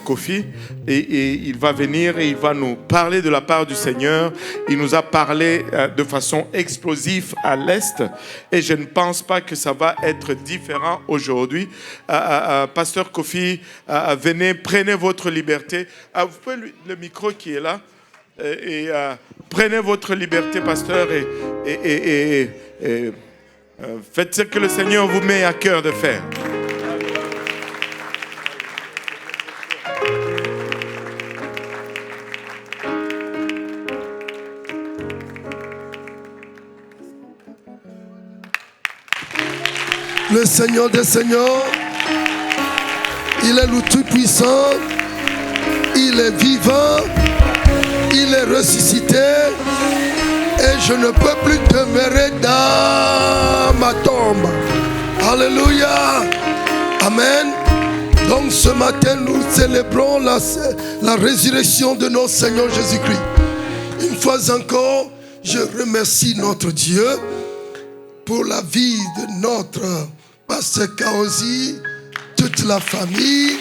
Kofi, et il va venir et il va nous parler de la part du Seigneur. Il nous a parlé de façon explosive à l'Est, et je ne pense pas que ça va être différent aujourd'hui. Pasteur Kofi, venez, prenez votre liberté. Vous pouvez le micro qui est là, et prenez votre liberté, pasteur, et faites ce que le Seigneur vous met à cœur de faire. Le Seigneur des Seigneurs, il est le Tout-Puissant, il est vivant, il est ressuscité, et je ne peux plus demeurer dans ma tombe. Alléluia. Amen. Donc ce matin, nous célébrons la résurrection de notre Seigneur Jésus-Christ. Une fois encore, je remercie notre Dieu pour la vie de notre pasteur Kaosi, toute la famille,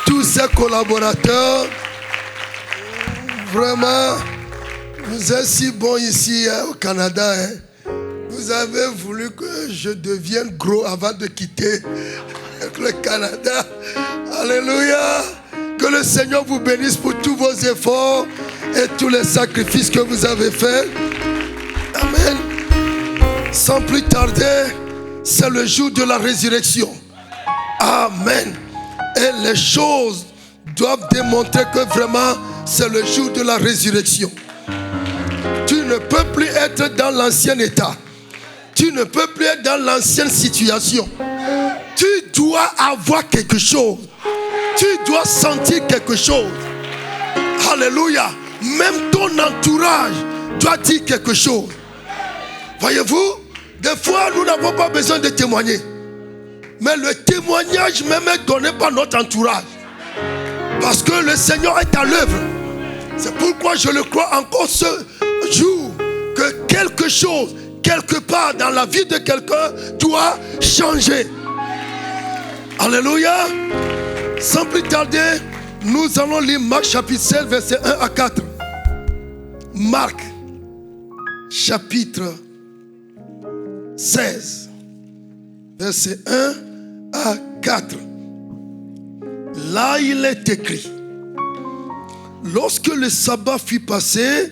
tous ses collaborateurs. Vraiment, vous êtes si bons ici au Canada. Vous avez voulu que je devienne gros avant de quitter le Canada. Alléluia. Que le Seigneur vous bénisse pour tous vos efforts et tous les sacrifices que vous avez faits. Amen. Sans plus tarder, c'est le jour de la résurrection. Amen. Et les choses doivent démontrer que vraiment c'est le jour de la résurrection. Tu ne peux plus être dans l'ancien état. Tu ne peux plus être dans l'ancienne situation. Tu dois avoir quelque chose. Tu dois sentir quelque chose. Alléluia. Même ton entourage doit dire quelque chose. Voyez-vous, des fois nous n'avons pas besoin de témoigner. Mais le témoignage même est donné par notre entourage. Parce que le Seigneur est à l'œuvre. C'est pourquoi je le crois encore ce jour que quelque chose, quelque part dans la vie de quelqu'un doit changer. Alléluia. Sans plus tarder, nous allons lire Marc chapitre 16, versets 1 à 4. Marc chapitre 16, versets 1 à 4. Là, il est écrit: lorsque le sabbat fut passé,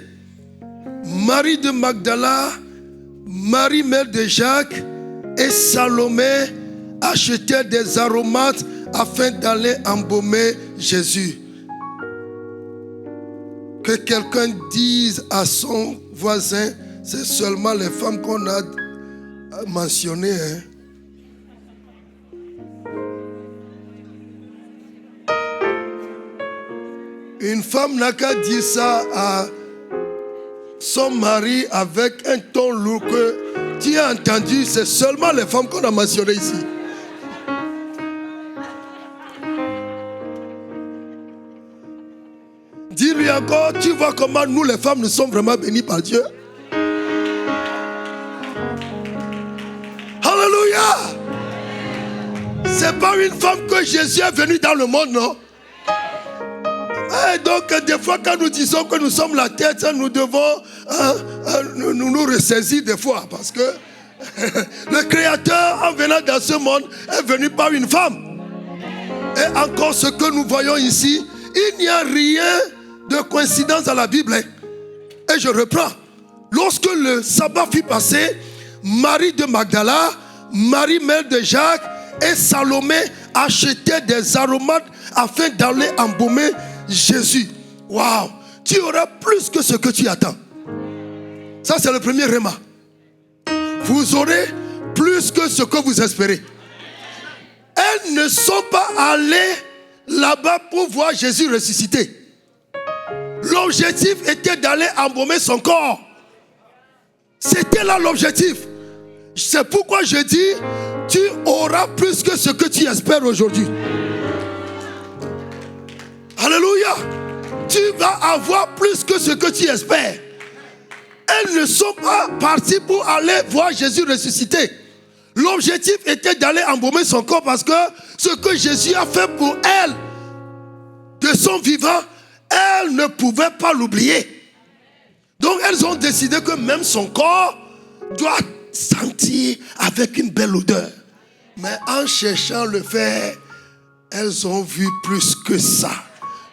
Marie de Magdala, Marie mère de Jacques et Salomé achetaient des aromates afin d'aller embaumer Jésus. Que quelqu'un dise à son voisin, c'est seulement les femmes qu'on a mentionnées. Une femme n'a qu'à dire ça à son mari avec un ton lourd que tu as entendu, c'est seulement les femmes qu'on a mentionnées ici. Dis-lui encore, tu vois comment nous les femmes nous sommes vraiment bénies par Dieu. Alléluia. C'est pas une femme que Jésus est venu dans le monde, non? Et donc des fois quand nous disons que nous sommes la tête, nous devons nous ressaisir des fois. Parce que le Créateur en venant dans ce monde est venu par une femme. Et encore ce que nous voyons ici, il n'y a rien de coïncidence dans la Bible. Et je reprends. Lorsque le sabbat fut passé, Marie de Magdala, Marie mère de Jacques et Salomé achetaient des aromates afin d'aller embaumer Jésus. Waouh! Tu auras plus que ce que tu attends. Ça, c'est le premier réma. Vous aurez plus que ce que vous espérez. Elles ne sont pas allées là-bas pour voir Jésus ressuscité. L'objectif était d'aller embaumer son corps. C'était là l'objectif. C'est pourquoi je dis, tu auras plus que ce que tu espères aujourd'hui. Alléluia. Tu vas avoir plus que ce que tu espères. Elles ne sont pas parties pour aller voir Jésus ressuscité. L'objectif était d'aller embaumer son corps parce que ce que Jésus a fait pour elles son vivant, elles ne pouvaient pas l'oublier. Donc elles ont décidé que même son corps doit sentir avec une belle odeur. Mais en cherchant le faire, elles ont vu plus que ça.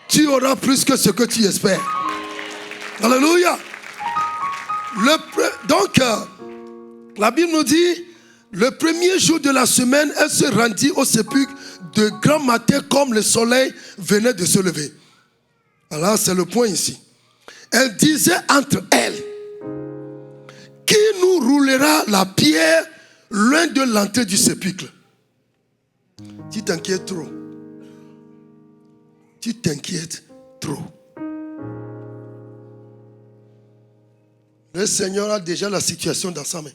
Tu auras plus que ce que tu espères. Alléluia. Donc, la Bible nous dit, le premier jour de la semaine, elle se rendit au sépulcre de grand matin comme le soleil venait de se lever. Alors, c'est le point ici. Elle disait entre elles, qui nous roulera la pierre loin de l'entrée du sépulcre? Tu t'inquiètes trop. Tu t'inquiètes trop. Le Seigneur a déjà la situation dans sa main.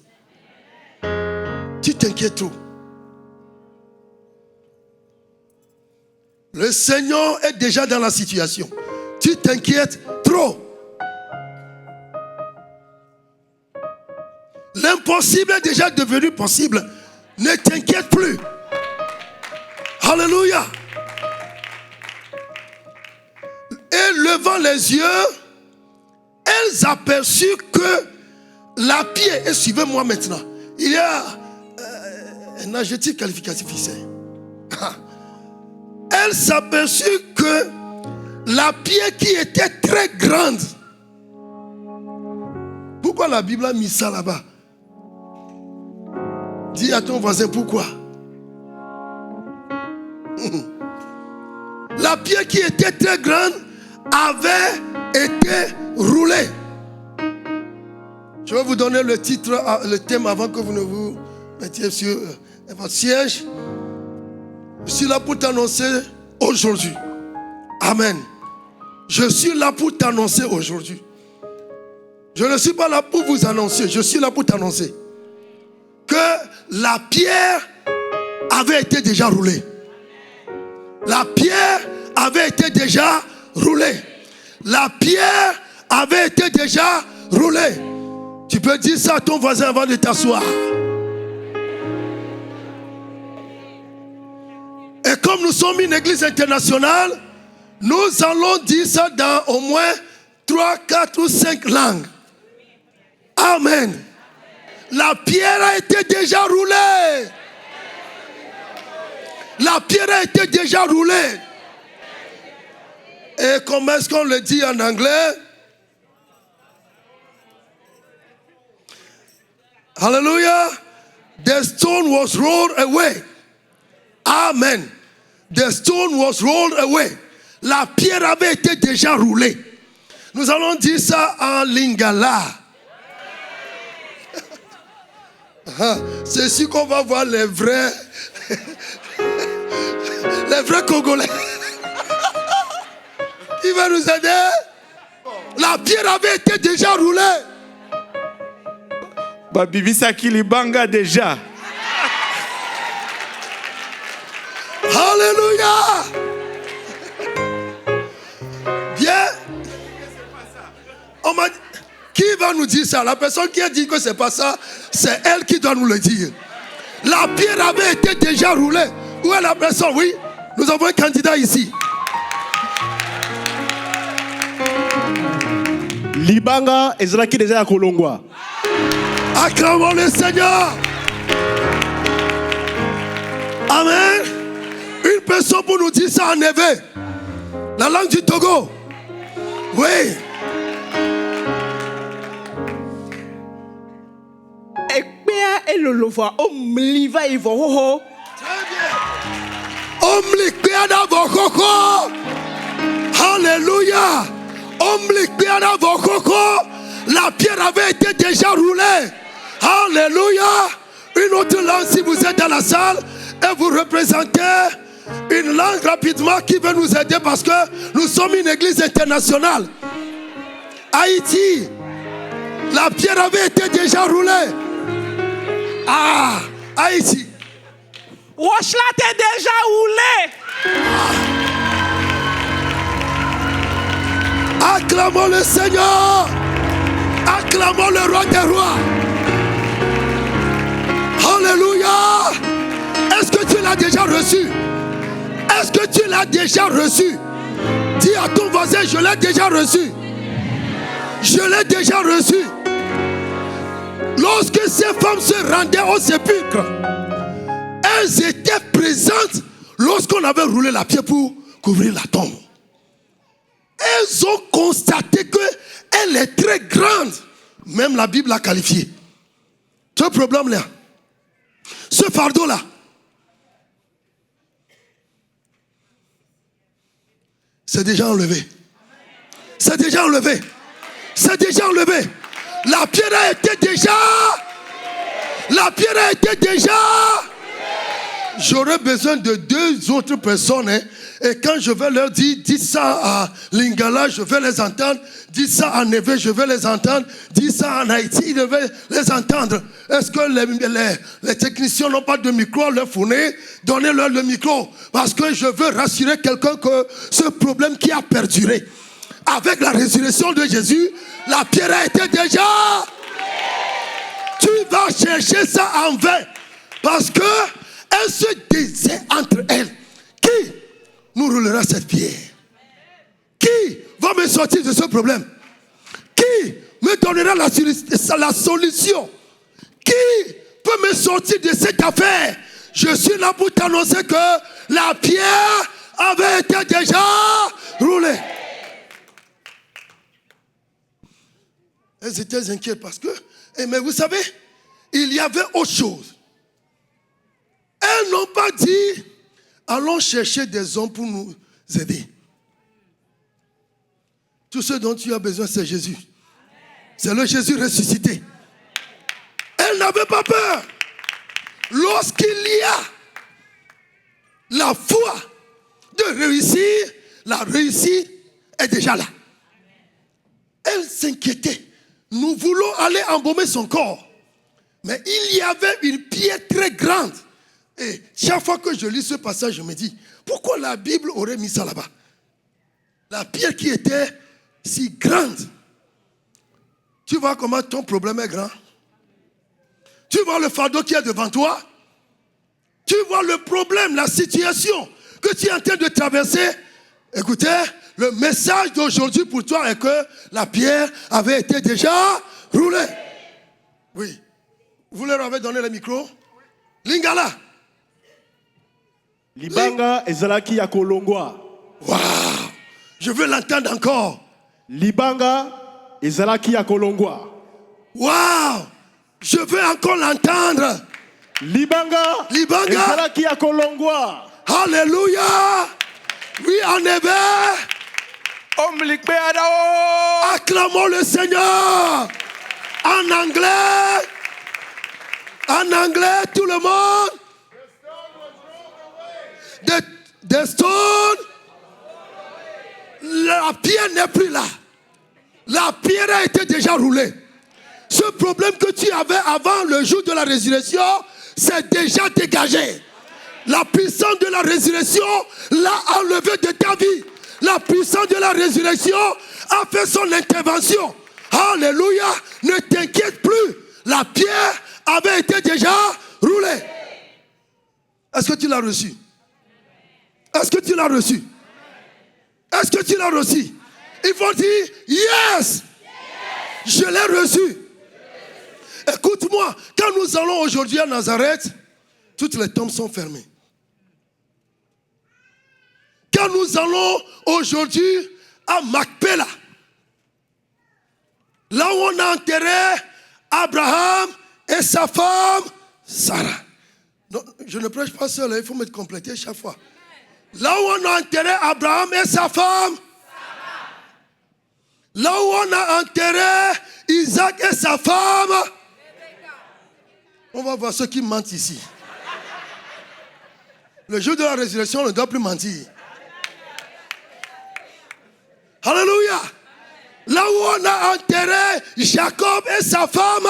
Tu t'inquiètes trop. Le Seigneur est déjà dans la situation. Tu t'inquiètes trop. L'impossible est déjà devenu possible. Ne t'inquiète plus. Alléluia. Et levant les yeux, elles aperçurent que la pierre, et suivez-moi maintenant, il y a un adjectif qualificatif ici. Elles s'aperçurent que la pierre qui était très grande. Pourquoi la Bible a mis ça là-bas? Dis à ton voisin pourquoi. La pierre qui était très grande avait été roulée. Je vais vous donner le titre, le thème avant que vous ne vous mettiez sur votre siège. Je suis là pour t'annoncer aujourd'hui. Amen. Je suis là pour t'annoncer aujourd'hui. Je ne suis pas là pour vous annoncer. Je suis là pour t'annoncer que la pierre avait été déjà roulée. La pierre avait été déjà roulée. La pierre avait été déjà roulée. Tu peux dire ça à ton voisin avant de t'asseoir. Et comme nous sommes une église internationale, nous allons dire ça dans au moins 3, 4 ou 5 langues. Amen. La pierre a été déjà roulée. La pierre a été déjà roulée. Et comment est-ce qu'on le dit en anglais? Hallelujah. The stone was rolled away. Amen. The stone was rolled away. La pierre avait été déjà roulée. Nous allons dire ça en lingala. C'est ici qu'on va voir les vrais Congolais. Il va nous aider. La pierre avait été déjà roulée. Babibisa Kilibanga déjà. Alléluia. Bien. On m'a dit, qui va nous dire ça? La personne qui a dit que c'est pas ça, c'est elle qui doit nous le dire. La pierre avait été déjà roulée. Où est la personne? Oui, nous avons un candidat ici. Libanga ezalaki déjà ya kolongwa. Acclamons le Seigneur. Amen. Une personne pour nous dire ça en éveil. La langue du Togo. Oui. Ekpea elolova omliva ivoho. Très bien. Omlikpea da vokoko. Alléluia. Omlikpea da vokoko. La pierre avait été déjà roulée. Alléluia. Une autre langue si vous êtes dans la salle et vous représentez une langue rapidement qui veut nous aider parce que nous sommes une église internationale. Haïti. La pierre avait été déjà roulée. Ah, Haïti. Washla t'est déjà roulé. Acclamons le Seigneur. Acclamons le roi des rois. Alléluia. Est-ce que tu l'as déjà reçu? Est-ce que tu l'as déjà reçu? Dis à ton voisin, je l'ai déjà reçu. Je l'ai déjà reçu. Lorsque ces femmes se rendaient au sépulcre, elles étaient présentes lorsqu'on avait roulé la pierre pour couvrir la tombe. Elles ont constaté qu'elle est très grande. Même la Bible l'a qualifiée. Ce problème-là, ce fardeau-là, c'est déjà enlevé. C'est déjà enlevé. C'est déjà enlevé. La pierre a été déjà. La pierre a été déjà. J'aurais besoin de 2 autres personnes. Et quand je vais leur dire, dites ça à Lingala, je vais les entendre. Dites ça à Neve, je vais les entendre. Dites ça en Haïti, je vais les entendre. Est-ce que les techniciens n'ont pas de micro à leur fournir? Donnez-leur le micro. Parce que je veux rassurer quelqu'un que ce problème qui a perduré, avec la résurrection de Jésus, la pierre a été déjà. Tu vas chercher ça en vain. Parce que elles se disaient entre elles, qui nous roulera cette pierre? Qui va me sortir de ce problème? Qui me donnera la solution? Qui peut me sortir de cette affaire? Je suis là pour t'annoncer que la pierre avait été déjà roulée. Elles étaient inquiètes parce que, mais vous savez, il y avait autre chose. Elles n'ont pas dit, allons chercher des hommes pour nous aider. Tout ce dont tu as besoin, c'est Jésus. C'est le Jésus ressuscité. Elles n'avaient pas peur. Lorsqu'il y a la foi de réussir, la réussite est déjà là. Elles s'inquiétaient. Nous voulons aller embaumer son corps. Mais il y avait une pierre très grande. Et chaque fois que je lis ce passage, je me dis, pourquoi la Bible aurait mis ça là-bas? La pierre qui était si grande. Tu vois comment ton problème est grand? Tu vois le fardeau qui est devant toi? Tu vois le problème, la situation que tu es en train de traverser? Écoutez, le message d'aujourd'hui pour toi est que la pierre avait été déjà roulée. Oui. Vous leur avez donné le micro? Lingala. Libanga ezalaki ya kolongwa. Waouh! Je veux l'entendre encore. Libanga ezalaki ya kolongwa. Waouh! Je veux encore l'entendre. Libanga ezalaki ya kolongwa. Alléluia! Oui, en effet. Acclamons le Seigneur. En anglais. En anglais, tout le monde. The stone. La pierre n'est plus là. La pierre a été déjà roulée. Ce problème que tu avais avant le jour de la résurrection, c'est déjà dégagé. La puissance de la résurrection l'a enlevé de ta vie. La puissance de la résurrection a fait son intervention. Alléluia. Ne t'inquiète plus. La pierre avait été déjà roulée. Est-ce que tu l'as reçu? Est-ce que tu l'as reçu? Est-ce que tu l'as reçu? Il faut dire yes. Je l'ai reçu. Écoute-moi, quand nous allons aujourd'hui à Nazareth, toutes les tombes sont fermées. Quand nous allons aujourd'hui à Macpéla, là où on a enterré Abraham et sa femme Sarah. Non, je ne prêche pas seul, il faut me compléter chaque fois. Là où on a enterré Abraham et sa femme Sarah. Là où on a enterré Isaac et sa femme. On va voir ceux qui mentent ici. Le jour de la résurrection, on ne doit plus mentir. Alléluia. Là où on a enterré Jacob et sa femme.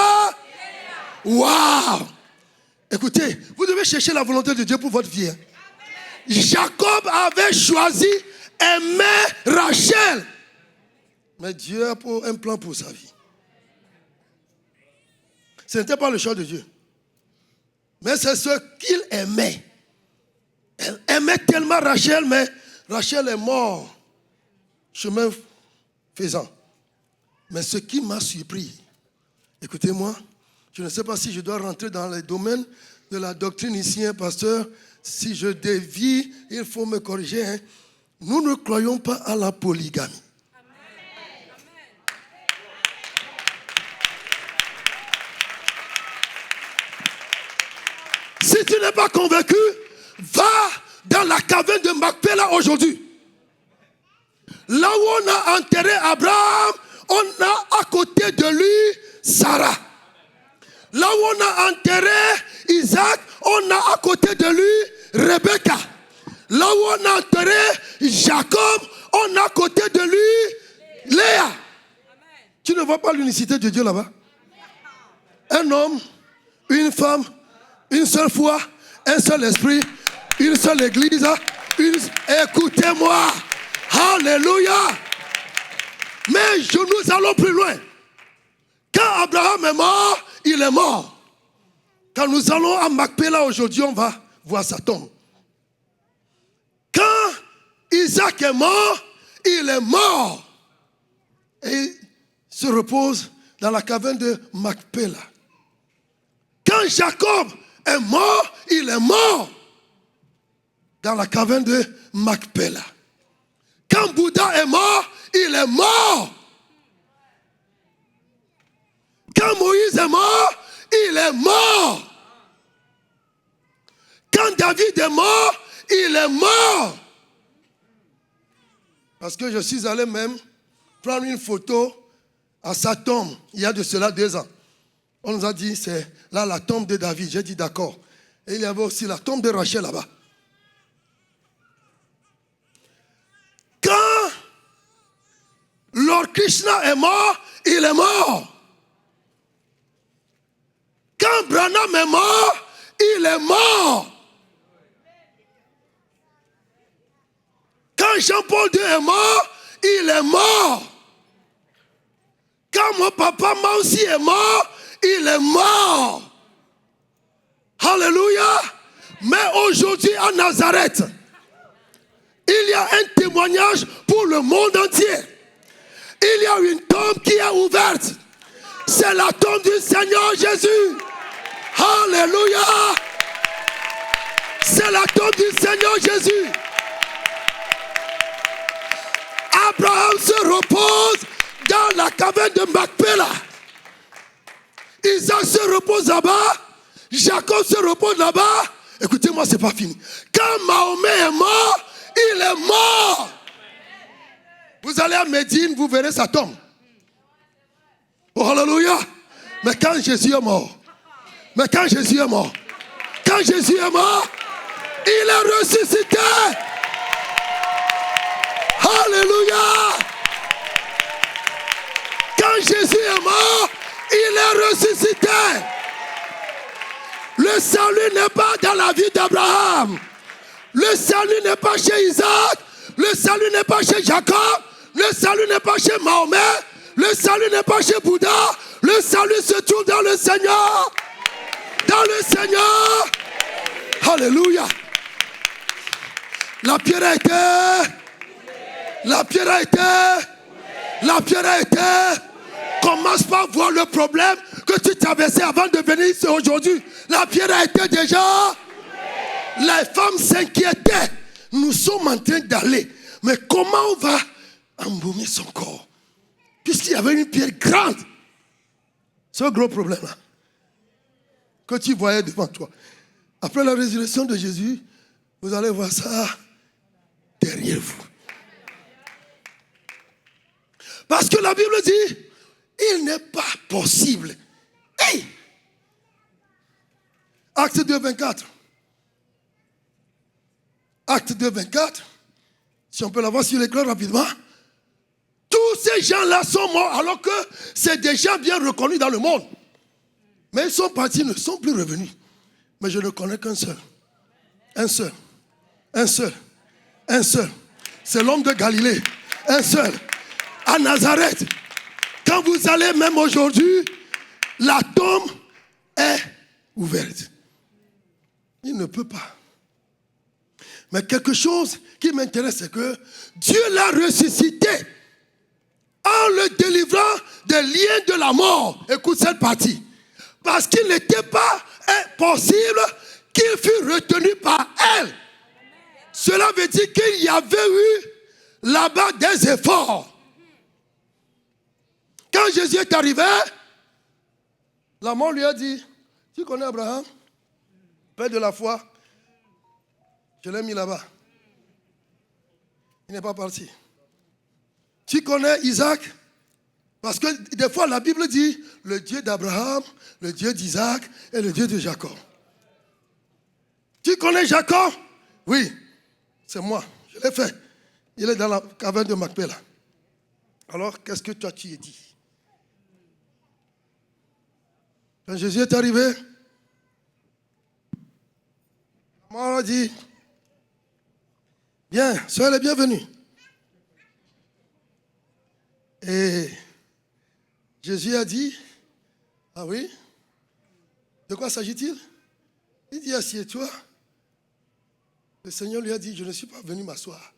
Waouh. Écoutez, vous devez chercher la volonté de Dieu pour votre vie. Jacob avait choisi aimer Rachel. Mais Dieu a un plan pour sa vie. Ce n'était pas le choix de Dieu. Mais c'est ce qu'il aimait. Elle aimait tellement Rachel, mais Rachel est morte chemin faisant. Mais ce qui m'a surpris, écoutez-moi, je ne sais pas si je dois rentrer dans les domaines de la doctrine ici, hein, pasteur. Si je dévie, il faut me corriger. Hein. Nous ne croyons pas à la polygamie. Si tu n'es pas convaincu, va dans la caverne de Macpéla aujourd'hui. Là où on a enterré Abraham, on a à côté de lui Sarah. Là où on a enterré Isaac, on a à côté de lui Rebecca. Là où on a enterré Jacob, on a à côté de lui Léa. Tu ne vois pas l'unicité de Dieu là-bas? Un homme, une femme, une seule foi, un seul esprit, une seule église. Écoutez-moi. Alléluia. Mais nous allons plus loin. Quand Abraham est mort, il est mort. Quand nous allons à Macpéla aujourd'hui, on va voir sa tombe. Quand Isaac est mort, il est mort. Et il se repose dans la caverne de Macpéla. Quand Jacob est mort, il est mort dans la caverne de Macpéla. Quand Bouddha est mort, il est mort. Quand Moïse est mort, il est mort. Quand David est mort, il est mort. Parce que je suis allé même prendre une photo à sa tombe, il y a de cela 2 ans. On nous a dit, c'est là la tombe de David. J'ai dit d'accord. Et il y avait aussi la tombe de Rachel là-bas. Quand Lord Krishna est mort, il est mort. Quand Branham est mort, il est mort. Quand Jean-Paul II est mort, il est mort. Quand mon papa Maussi est mort, il est mort. Alléluia. Mais aujourd'hui à Nazareth, il y a un témoignage pour le monde entier. Il y a une tombe qui est ouverte. C'est la tombe du Seigneur Jésus. Alléluia. C'est la tombe du Seigneur Jésus. Abraham se repose dans la caverne de Macpéla. Isaac se repose là-bas. Jacob se repose là-bas. Écoutez-moi, c'est pas fini. Quand Mahomet est mort, il est mort. Vous allez à Médine, vous verrez sa tombe. Oh, alléluia. Mais quand Jésus est mort, quand Jésus est mort, il est ressuscité. Alléluia. Quand Jésus est mort, il est ressuscité. Le salut n'est pas dans la vie d'Abraham. Le salut n'est pas chez Isaac. Le salut n'est pas chez Jacob. Le salut n'est pas chez Mahomet. Le salut n'est pas chez Bouddha. Le salut se trouve dans le Seigneur. Dans le Seigneur. Alléluia. La pierre a été. Commence par voir le problème que tu traversais avant de venir ici aujourd'hui. La pierre a été déjà. Les femmes s'inquiétaient. Nous sommes en train d'aller. Mais comment on va embaumer son corps? Puisqu'il y avait une pierre grande. C'est un gros problème-là. Que tu voyais devant toi. Après la résurrection de Jésus, vous allez voir ça derrière vous. Parce que la Bible dit, il n'est pas possible. Hey! Acte 2, 24. Acte 2, 24. Si on peut l'avoir sur l'écran rapidement. Tous ces gens-là sont morts alors que c'est des gens bien reconnus dans le monde. Mais ils sont partis, ils ne sont plus revenus. Mais je ne connais qu'un seul. Un seul. C'est l'homme de Galilée. Un seul. À Nazareth. Quand vous allez même aujourd'hui, la tombe est ouverte. Il ne peut pas. Mais quelque chose qui m'intéresse, c'est que Dieu l'a ressuscité en le délivrant des liens de la mort. Écoute cette partie. Parce qu'il n'était pas possible qu'il fût retenu par elle. Cela veut dire qu'il y avait eu là-bas des efforts. Quand Jésus est arrivé, la mort lui a dit, tu connais Abraham, père de la foi, je l'ai mis là-bas. Il n'est pas parti. Tu connais Isaac? Parce que des fois la Bible dit le Dieu d'Abraham, le Dieu d'Isaac et le Dieu de Jacob. Tu connais Jacob? Oui, c'est moi, je l'ai fait. Il est dans la caverne de Macpéla. Alors, qu'est-ce que toi tu y dis? Quand Jésus est arrivé, la mort a dit, bien, soyez les bienvenus. Et Jésus a dit, ah oui, de quoi s'agit-il? Il dit, assieds-toi. Le Seigneur lui a dit, je ne suis pas venu m'asseoir.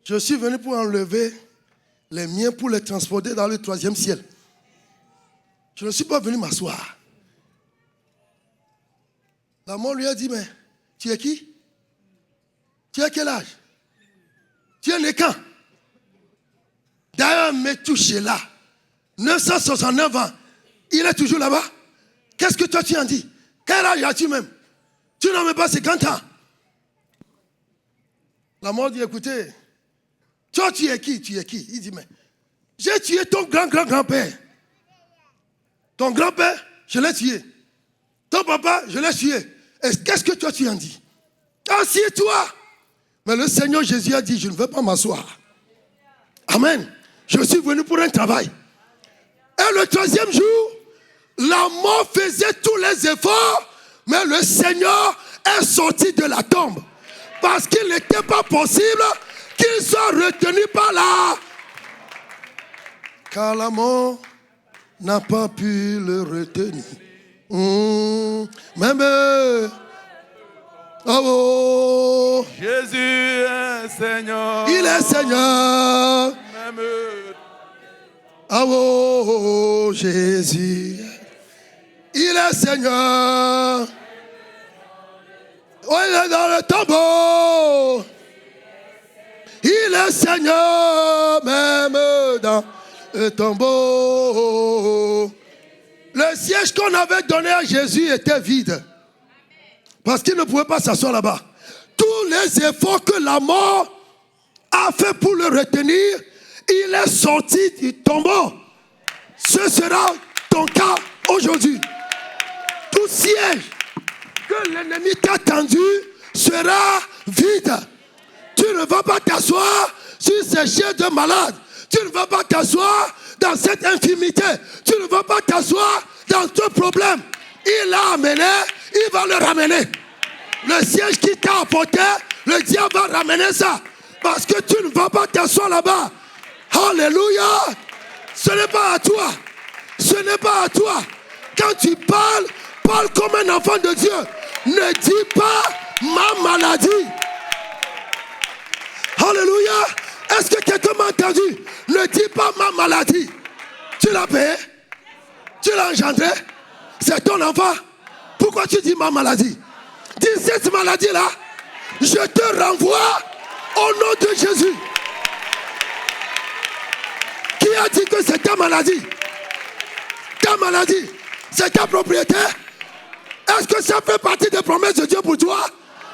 Je suis venu pour enlever les miens pour les transporter dans le 3e ciel. Je ne suis pas venu m'asseoir. La mort lui a dit, mais tu es qui? Tu as quel âge? Tu es né quand? D'ailleurs, Métouché là, 969 ans, il est toujours là-bas. Qu'est-ce que toi tu en dis? Quel âge as-tu même? Tu n'as même pas 50 ans. La mort dit, écoutez, toi tu es qui? Tu es qui? Il dit, mais j'ai tué ton grand-grand-grand-père. Ton grand-père, je l'ai tué. Ton papa, je l'ai tué. Et qu'est-ce que toi tu en dis? Assieds-toi. Mais le Seigneur Jésus a dit, je ne veux pas m'asseoir. Amen. Je suis venu pour un travail. Et le 3e jour, la mort faisait tous les efforts, mais le Seigneur est sorti de la tombe. Parce qu'il n'était pas possible qu'il soit retenu par là. Car la mort n'a pas pu le retenir. Même... Oh, Jésus est Seigneur. Il est Seigneur. Même... Oh, Jésus. Il est Seigneur. Oh, il est dans le tombeau. Il est Seigneur, même dans le tombeau. Le siège qu'on avait donné à Jésus était vide. Parce qu'il ne pouvait pas s'asseoir là-bas. Tous les efforts que la mort a fait pour le retenir, il est sorti du tombeau. Ce sera ton cas aujourd'hui. Tout siège que l'ennemi t'a tendu sera vide. Tu ne vas pas t'asseoir sur ces chaises de malade. Tu ne vas pas t'asseoir dans cette infirmité. Tu ne vas pas t'asseoir dans ce problème. Il l'a amené, il va le ramener. Le siège qui t'a apporté, le diable va ramener ça. Parce que tu ne vas pas t'asseoir là-bas. Alléluia. Ce n'est pas à toi. Ce n'est pas à toi. Quand tu parles, parle comme un enfant de Dieu. Ne dis pas ma maladie. Alléluia. Est-ce que quelqu'un m'a entendu? Ne dis pas ma maladie. Tu l'as payé? Tu l'as engendré? C'est ton enfant. Pourquoi tu dis ma maladie? Dis cette maladie-là, je te renvoie au nom de Jésus. Qui a dit que c'est ta maladie? Ta maladie, c'est ta propriété? Est-ce que ça fait partie des promesses de Dieu pour toi?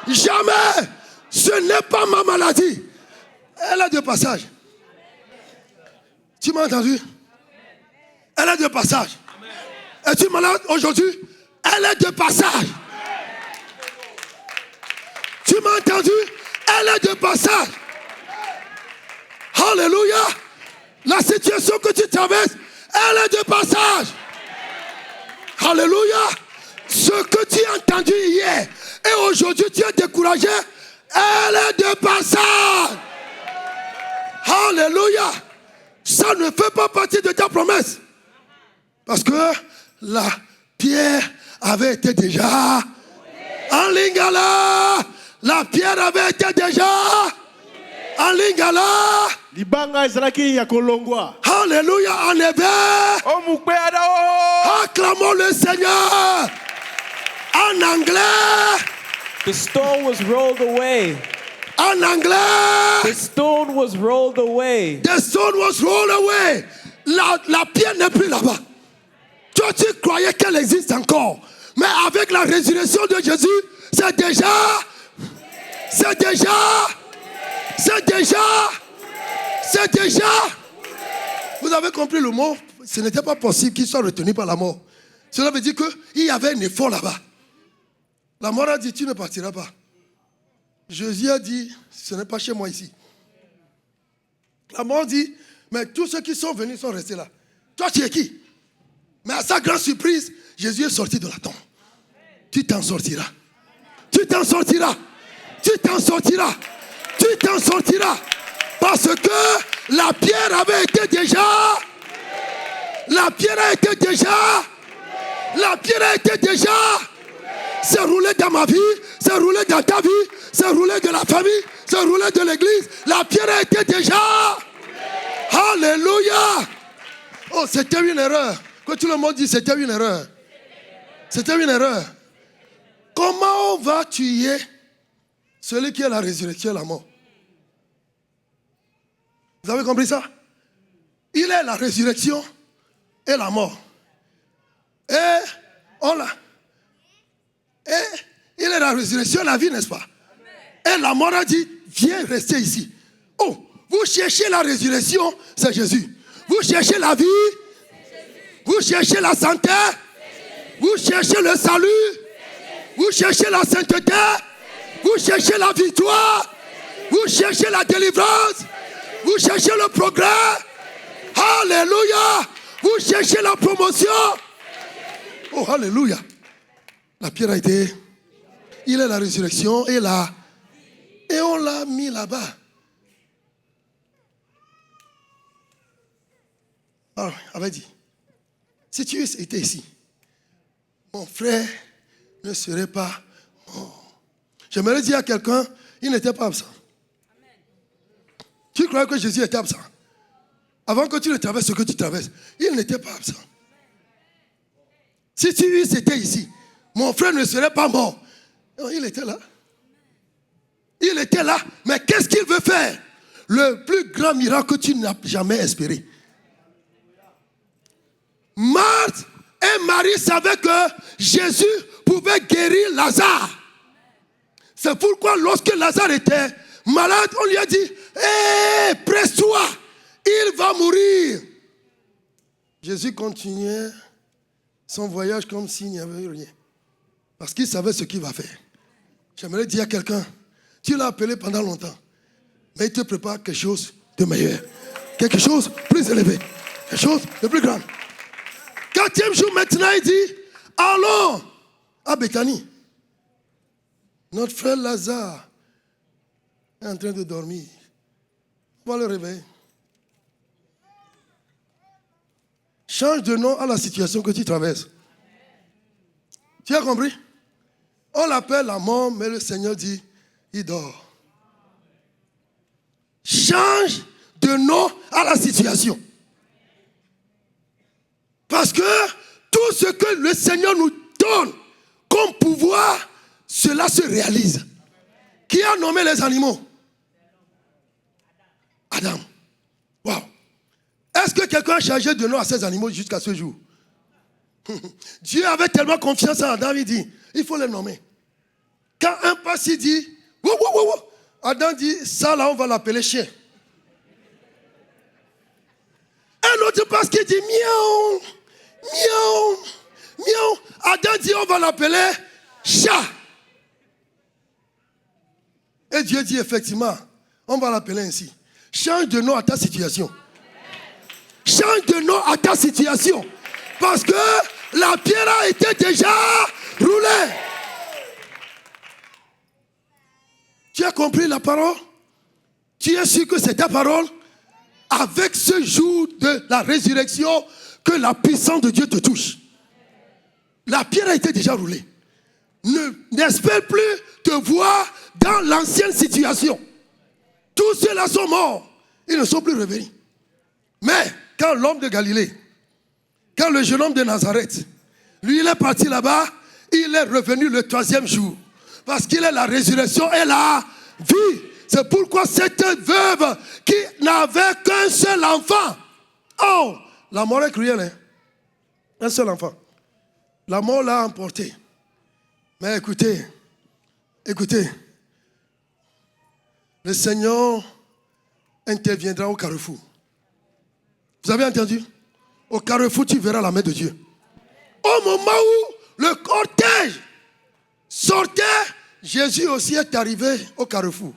Jamais. Ce n'est pas ma maladie. Elle a de passage. Tu m'as entendu? Elle est de passage. Es-tu malade aujourd'hui? Elle est de passage. Tu m'as entendu? Elle est de passage. Alléluia. La situation que tu traverses, elle est de passage. Alléluia. Ce que tu as entendu hier et aujourd'hui tu es découragé, elle est de passage. Alléluia. Ça ne fait pas partie de ta promesse. Parce que la pierre avait été déjà En Lingala, la pierre avait été déjà. En Lingala. Libanga ezalaki ya kolongwa. Alléluia, en hébreu. Acclamons le Seigneur. En anglais. The stone was rolled away. En anglais. The stone was rolled away. The stone was rolled away. La pierre n'est plus là-bas. Toi, tu croyais qu'elle existe encore. Mais avec la résurrection de Jésus, c'est déjà. Vous avez compris le mot? Ce n'était pas possible qu'il soit retenu par la mort. Cela veut dire qu'il y avait un effort là-bas. La mort a dit, tu ne partiras pas. Jésus a dit, ce n'est pas chez moi ici. La mort dit, mais tous ceux qui sont venus sont restés là. Toi, tu es qui? Mais à sa grande surprise, Jésus est sorti de la tombe. Tu t'en sortiras. Tu t'en sortiras. Tu t'en sortiras. Tu t'en sortiras. Parce que la pierre avait été déjà. La pierre a été déjà. La pierre a été déjà. C'est roulé dans ma vie. C'est roulé dans ta vie. C'est roulé de la famille. C'est roulé de l'église. La pierre a été déjà. Alléluia. Oh, c'était une erreur. Que tout le monde dit, c'était une erreur. C'était une erreur. Comment on va tuer celui qui est la résurrection et la mort? Vous avez compris ça? Il est la résurrection et la mort. Et on l'a. Et il est la résurrection et la vie, n'est-ce pas? Et la mort a dit, viens rester ici. Oh, vous cherchez la résurrection, c'est Jésus. Vous cherchez la vie, vous cherchez la santé, vous cherchez le salut, vous cherchez la sainteté, vous cherchez la victoire, vous cherchez la délivrance, vous cherchez le progrès. Alléluia. Vous cherchez la promotion. Oh, alléluia. La pierre a été. Il est la résurrection et on l'a mis là-bas. Alors, il avait dit, si tu étais ici, mon frère ne serait pas mort. J'aimerais dire à quelqu'un, il n'était pas absent. Tu croyais que Jésus était absent? Avant que tu ne traverses ce que tu traverses, il n'était pas absent. Si tu étais ici, mon frère ne serait pas mort. Non, il était là. Il était là. Mais qu'est-ce qu'il veut faire? Le plus grand miracle que tu n'as jamais espéré. Marthe et Marie savaient que Jésus pouvait guérir Lazare. C'est pourquoi lorsque Lazare était malade, on lui a dit, hé, presse-toi, il va mourir. Jésus continuait son voyage comme s'il n'y avait rien. Parce qu'il savait ce qu'il va faire. J'aimerais dire à quelqu'un, tu l'as appelé pendant longtemps, mais il te prépare quelque chose de meilleur. Quelque chose de plus élevé. Quelque chose de plus grand. 4e jour maintenant, il dit, allons à Béthanie. Notre frère Lazare est en train de dormir. On va le réveiller. Change de nom à la situation que tu traverses. Tu as compris? On l'appelle la mort, mais le Seigneur dit, il dort. Change de nom à la situation. Parce que tout ce que le Seigneur nous donne comme pouvoir, cela se réalise. Qui a nommé les animaux? Adam. Wow. Est-ce que quelqu'un a changé de nom à ces animaux jusqu'à ce jour? Dieu avait tellement confiance en Adam, il dit, il faut les nommer. Quand un pasteur dit, wou, wou, wou, Adam dit, ça là, on va l'appeler chien. Un autre pasteur dit, miaou, miaou, miaou. Adam dit, on va l'appeler chat. Et Dieu dit, effectivement, on va l'appeler ainsi. Change de nom à ta situation. Change de nom à ta situation. Parce que la pierre a été déjà roulée. Tu as compris la parole? Tu es sûr que c'est ta parole? Avec ce jour de la résurrection, que la puissance de Dieu te touche. La pierre a été déjà roulée. n'espèrent plus te voir dans l'ancienne situation. Tous ceux-là sont morts. Ils ne sont plus revenus. Mais quand l'homme de Galilée, quand le jeune homme de Nazareth, lui il est parti là-bas, il est revenu le 3e jour. Parce qu'il est la résurrection et la vie. C'est pourquoi cette veuve qui n'avait qu'un seul enfant. Oh, la mort est cruelle, hein? Un seul enfant. La mort l'a emporté. Mais écoutez, le Seigneur interviendra au carrefour. Vous avez entendu? Au carrefour, tu verras la main de Dieu. Au moment où le cortège sortait, Jésus aussi est arrivé au carrefour.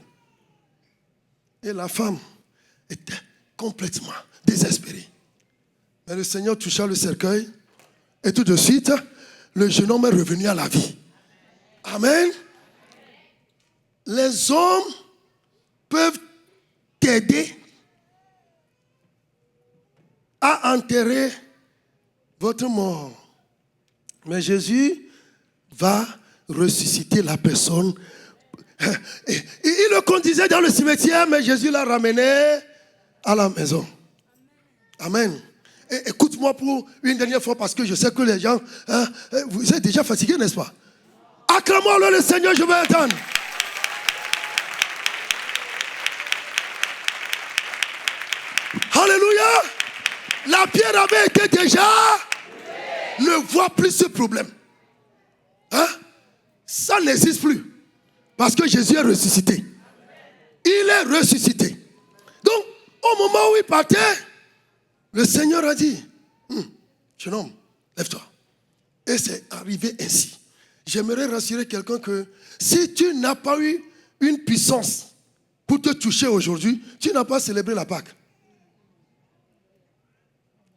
Et la femme était complètement désespérée. Mais le Seigneur toucha le cercueil et tout de suite, le jeune homme est revenu à la vie. Amen. Les hommes peuvent t'aider à enterrer votre mort. Mais Jésus va ressusciter la personne. Il le conduisait dans le cimetière, mais Jésus l'a ramené à la maison. Amen. Et écoute-moi pour une dernière fois, parce que je sais que les gens, vous êtes déjà fatigués, n'est-ce pas? Acclamons-le, le Seigneur, je vais attendre. Alléluia. La pierre avait été déjà. Ne vois plus ce problème. Hein? Ça n'existe plus. Parce que Jésus est ressuscité. Il est ressuscité. Donc, au moment où il partait, le Seigneur a dit, jeune homme, lève-toi. Et c'est arrivé ainsi. J'aimerais rassurer quelqu'un que si tu n'as pas eu une puissance pour te toucher aujourd'hui, tu n'as pas célébré la Pâque.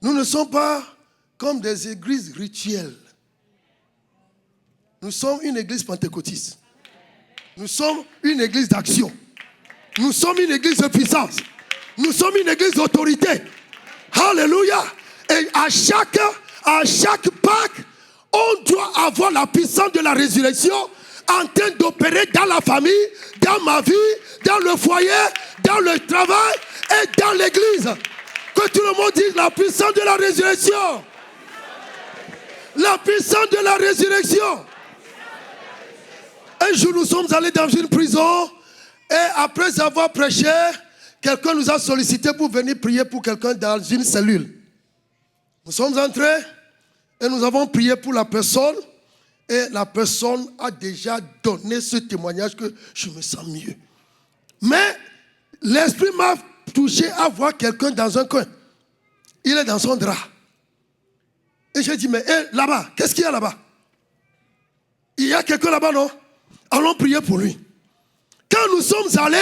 Nous ne sommes pas comme des églises rituelles. Nous sommes une église pentecôtiste. Nous sommes une église d'action. Nous sommes une église de puissance. Nous sommes une église d'autorité. Alléluia. Et à chaque Pâques, on doit avoir la puissance de la résurrection en train d'opérer dans la famille, dans ma vie, dans le foyer, dans le travail et dans l'église. Que tout le monde dise la puissance de la résurrection. La puissance de la résurrection. Un jour, nous sommes allés dans une prison et après avoir prêché, quelqu'un nous a sollicité pour venir prier pour quelqu'un dans une cellule. Nous sommes entrés et nous avons prié pour la personne et la personne a déjà donné ce témoignage que je me sens mieux. Mais l'esprit m'a touché à voir quelqu'un dans un coin. Il est dans son drap. Et j'ai dit, mais là-bas, qu'est-ce qu'il y a là-bas? Il y a quelqu'un là-bas, non? Allons prier pour lui. Quand nous sommes allés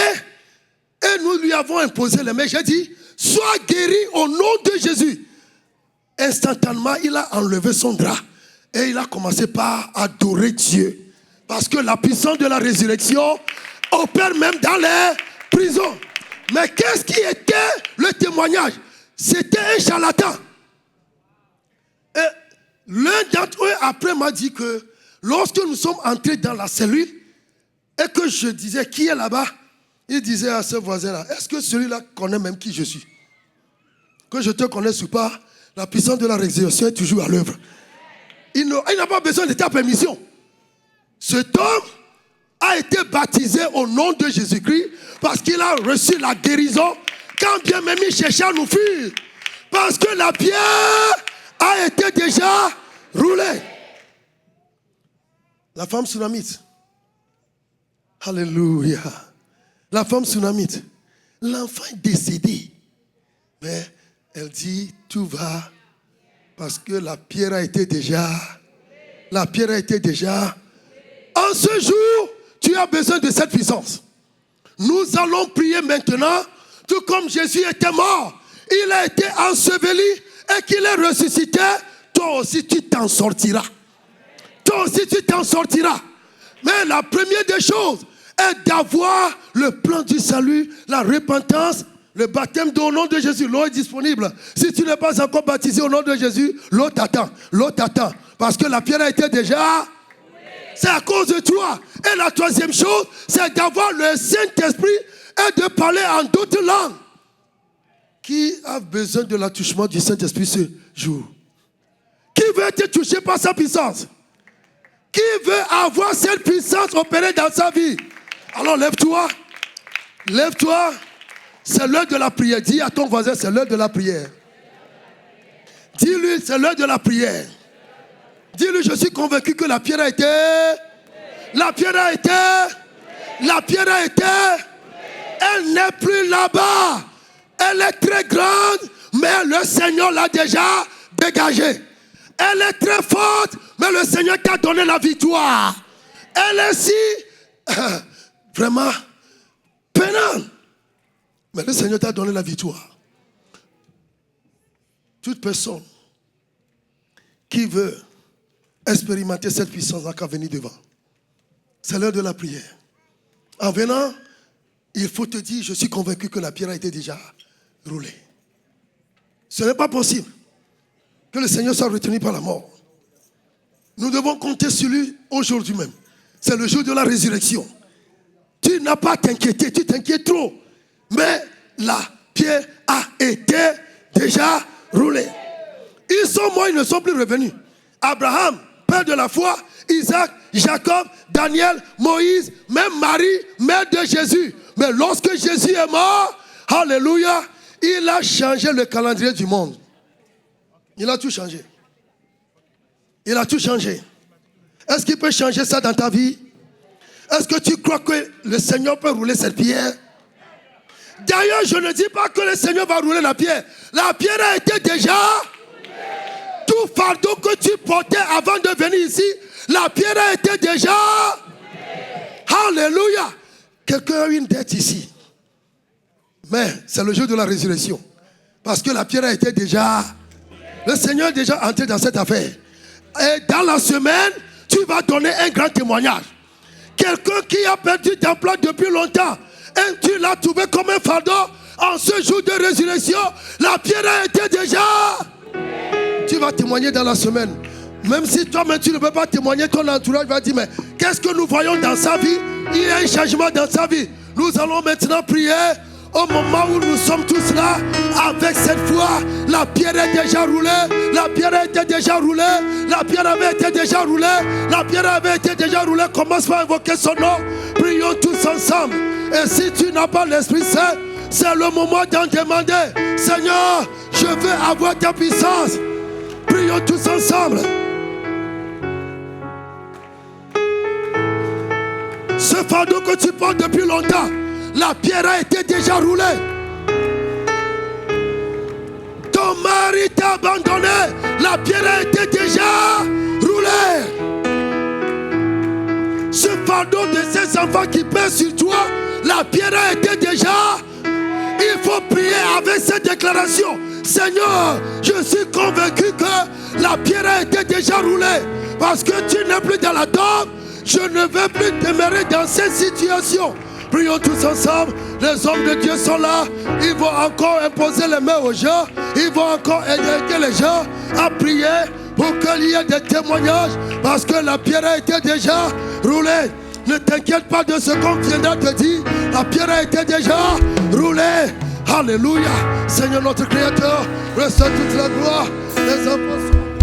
et nous lui avons imposé les mains, j'ai dit, sois guéri au nom de Jésus. Instantanément, il a enlevé son drap et il a commencé par adorer Dieu. Parce que la puissance de la résurrection opère même dans les prisons. Mais qu'est-ce qui était le témoignage? C'était un charlatan. Et l'un d'entre eux après m'a dit que lorsque nous sommes entrés dans la cellule et que je disais qui est là-bas, il disait à ce voisin-là, est-ce que celui-là connaît même qui je suis? Que je te connaisse ou pas, la puissance de la résurrection est toujours à l'œuvre. Il n'a pas besoin de ta permission. Cet homme a été baptisé au nom de Jésus-Christ parce qu'il a reçu la guérison quand bien même il cherchait à nous fuir. Parce que la pierre a été déjà roulée. La femme sunamite. Alléluia. La femme sunamite. L'enfant est décédé. Mais elle dit, tout va. Parce que la pierre a été déjà. La pierre a été déjà. En ce jour, tu as besoin de cette puissance. Nous allons prier maintenant. Tout comme Jésus était mort, il a été enseveli et qu'il est ressuscité, toi aussi tu t'en sortiras. Toi aussi tu t'en sortiras. Mais la première des choses est d'avoir le plan du salut, la repentance, le baptême au nom de Jésus. L'eau est disponible. Si tu n'es pas encore baptisé au nom de Jésus, l'eau t'attend. L'eau t'attend. Parce que la pierre a été déjà. C'est à cause de toi. Et la troisième chose, c'est d'avoir le Saint-Esprit et de parler en d'autres langues. Qui a besoin de l'attouchement du Saint-Esprit ce jour? Qui veut être touché par sa puissance? Qui veut avoir cette puissance opérée dans sa vie? Alors lève-toi. Lève-toi. C'est l'heure de la prière. Dis à ton voisin, c'est l'heure de la prière. Dis-lui, c'est l'heure de la prière. Dis-lui, je suis convaincu que la pierre a été. La pierre a été. La pierre a été. Elle n'est plus là-bas. Elle est très grande, mais le Seigneur l'a déjà dégagée. Elle est très forte, mais le Seigneur t'a donné la victoire. Elle est si vraiment pénale, mais le Seigneur t'a donné la victoire. Toute personne qui veut expérimenter cette puissance n'a qu'à venir devant. C'est l'heure de la prière. En venant, il faut te dire, je suis convaincu que la pierre a été déjà roulée. Ce n'est pas possible que le Seigneur soit retenu par la mort. Nous devons compter sur lui aujourd'hui même. C'est le jour de la résurrection. Tu n'as pas à t'inquiéter, tu t'inquiètes trop. Mais la pierre a été déjà roulée. Ils sont morts, ils ne sont plus revenus. Abraham, père de la foi, Isaac, Jacob, Daniel, Moïse, même Marie, mère de Jésus. Mais lorsque Jésus est mort, alléluia, il a changé le calendrier du monde. Il a tout changé. Il a tout changé. Est-ce qu'il peut changer ça dans ta vie? Est-ce que tu crois que le Seigneur peut rouler cette pierre? D'ailleurs, je ne dis pas que le Seigneur va rouler la pierre. La pierre a été déjà... Tout fardeau que tu portais avant de venir ici, la pierre a été déjà... Alléluia. Quelqu'un a une dette ici. Mais c'est le jour de la résurrection. Parce que la pierre a été déjà... Le Seigneur est déjà entré dans cette affaire. Et dans la semaine, tu vas donner un grand témoignage. Quelqu'un qui a perdu d'emploi depuis longtemps, et tu l'as trouvé comme un fardeau, en ce jour de résurrection, la pierre a été déjà... Tu vas témoigner dans la semaine. Même si toi-même tu ne peux pas témoigner, ton entourage va dire, mais qu'est-ce que nous voyons dans sa vie? Il y a un changement dans sa vie. Nous allons maintenant prier au moment où nous sommes tous là. Avec cette foi, la pierre est déjà roulée. La pierre a été déjà roulée. La pierre avait été déjà roulée. La pierre avait été déjà roulée. Commence par invoquer son nom. Prions tous ensemble. Et si tu n'as pas l'Esprit Saint, c'est le moment d'en demander. Seigneur, je veux avoir ta puissance. Prions tous ensemble. Ce fardeau que tu portes depuis longtemps, la pierre a été déjà roulée. Ton mari t'a abandonné, la pierre a été déjà roulée. Ce fardeau de ces enfants qui pèsent sur toi, la pierre a été déjà... Il faut prier avec cette déclaration. Seigneur, je suis convaincu que la pierre a été déjà roulée. Parce que tu n'es plus dans la tombe. Je ne vais plus demeurer dans cette situation. Prions tous ensemble. Les hommes de Dieu sont là. Ils vont encore imposer les mains aux gens. Ils vont encore aider les gens à prier pour qu'il y ait des témoignages. Parce que la pierre a été déjà roulée. Ne t'inquiète pas de ce qu'on viendra te dire. La pierre a été déjà roulée. Alléluia. Seigneur notre Créateur, reçois toute la gloire. Les enfants sont...